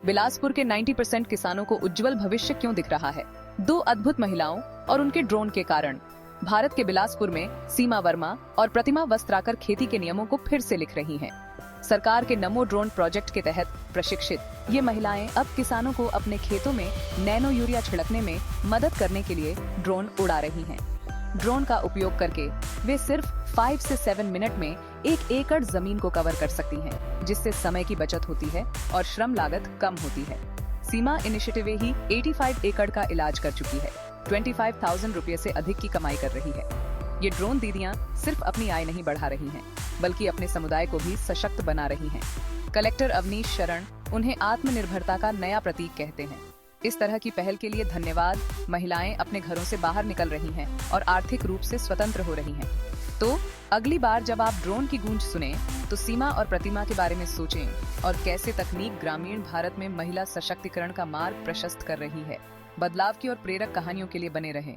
बिलासपुर के 90% किसानों को उज्जवल भविष्य क्यों दिख रहा है? दो अद्भुत महिलाओं और उनके ड्रोन के कारण। भारत के बिलासपुर में सीमा वर्मा और प्रतिमा वस्त्राकर खेती के नियमों को फिर से लिख रही हैं। सरकार के नमो ड्रोन प्रोजेक्ट के तहत प्रशिक्षित ये महिलाएं अब किसानों को अपने खेतों में नैनो यूरिया छिड़कने में मदद करने के लिए ड्रोन उड़ा रही हैं। ड्रोन का उपयोग करके वे सिर्फ 5 से 7 मिनट में 1 एकड़ जमीन को कवर कर सकती हैं, जिससे समय की बचत होती है और श्रम लागत कम होती है। सीमा इनिशिएटिव ही 85 एकड़ का इलाज कर चुकी है, 25,000 रुपये से अधिक की कमाई कर रही है। ये ड्रोन दीदियां सिर्फ अपनी आय नहीं बढ़ा रही हैं, बल्कि अपने समुदाय को भी सशक्त बना रही हैं। कलेक्टर अवनीश शरण उन्हें आत्मनिर्भरता का नया प्रतीक कहते हैं। इस तरह की पहल के लिए धन्यवाद। महिलाएं अपने घरों से बाहर निकल रही हैं और आर्थिक रूप से स्वतंत्र हो रही हैं। तो अगली बार जब आप ड्रोन की गूंज सुने, तो सीमा और प्रतिमा के बारे में सोचें और कैसे तकनीक ग्रामीण भारत में महिला सशक्तिकरण का मार्ग प्रशस्त कर रही है। बदलाव की और प्रेरक कहानियों के लिए बने रहें।